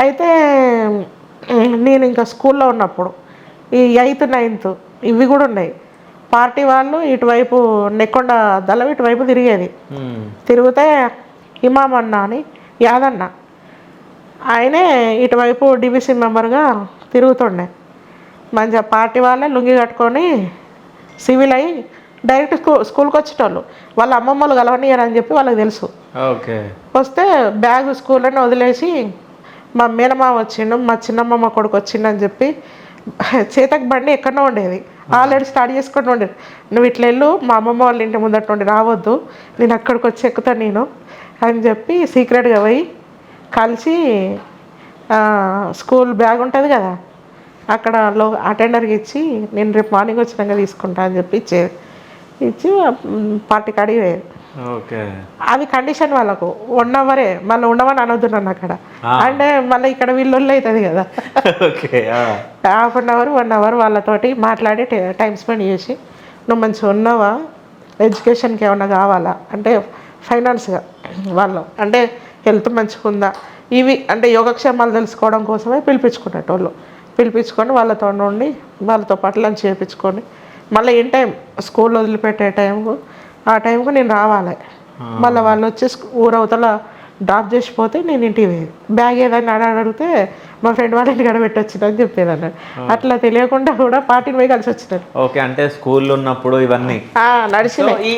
అయితే నేను ఇంకా స్కూల్లో ఉన్నప్పుడు ఈ 8th 9th ఇవి కూడా ఉన్నాయి. పార్టీ వాళ్ళు ఇటువైపు నెక్కొండ దళం ఇటువైపు తిరిగేది. తిరిగితే ఇమాం అన్న అని యాదన్న ఆయనే ఇటువైపు డిబిసి మెంబర్గా తిరుగుతుండే. మంచిగా పార్టీ వాళ్ళే లుంగి కట్టుకొని సివిల్ అయ్యి డైరెక్ట్ స్కూల్కి వచ్చేటోళ్ళు. వాళ్ళ అమ్మమ్మలు కలవనియరని చెప్పి వాళ్ళకి తెలుసు. ఓకే. వస్తే బ్యాగ్ స్కూల్లోనే వదిలేసి మా మేనమామ వచ్చిండు, మా చిన్నమ్మమ్మ కొడుకు వచ్చిండు అని చెప్పి చేతకు బండి ఎక్కడో ఉండేది. ఆల్రెడీ స్టార్ట్ చేసుకొని ఉండేది. నువ్వు ఇట్లా వెళ్ళు, మా అమ్మమ్మ వాళ్ళ ఇంటి ముందట నుండి రావద్దు, నేను అక్కడికి వచ్చి ఎక్కుతాను నేను అని చెప్పి సీక్రెట్గా పోయి కలిసి స్కూల్ బ్యాగ్ ఉంటుంది కదా అక్కడ అటెండర్కి ఇచ్చి నేను రేపు మార్నింగ్ వచ్చినాక తీసుకుంటా అని చెప్పి ఇచ్చి పార్టీ కాడికి పోయేది. ఓకే. అవి కండిషన్ వాళ్ళకు 1 అవరే, మళ్ళీ ఉండమని అనొద్దు నన్ను అక్కడ. అంటే మళ్ళీ ఇక్కడ వీళ్ళు అవుతుంది కదా. ½ అవర్ 1 అవర్ వాళ్ళతోటి మాట్లాడి టైం స్పెండ్ చేసి నువ్వు మంచిగా ఉన్నావా, ఎడ్యుకేషన్కి ఏమన్నా కావాలా అంటే ఫైనాన్స్గా వాళ్ళు అంటే హెల్త్ మంచిగా ఉందా ఇవి అంటే యోగక్షేమాలు తెలుసుకోవడం కోసమే పిలిపించుకునేటోళ్ళు. పిలిపించుకొని వాళ్ళతో నుండి వాళ్ళతో పాటు లంచ్ చేయించుకొని మళ్ళీ ఏం టైం స్కూల్ వదిలిపెట్టే టైంకు ఆ టైంకు నేను రావాలి. మళ్ళీ వాళ్ళు వచ్చి ఊరవతల డ్రాప్ చేసిపోతే నేను ఇంటికి పోయేది. బ్యాగ్ ఏదైనా అడిగితే మా ఫ్రెండ్ వాళ్ళ ఇంటికి పెట్టొచ్చిందని చెప్పేది అన్నాడు. అట్లా తెలియకుండా కూడా పార్టీని పోయి కలిసి వచ్చినారు. ఓకే. అంటే స్కూల్లో ఉన్నప్పుడు ఇవన్నీ నడిచినాయి.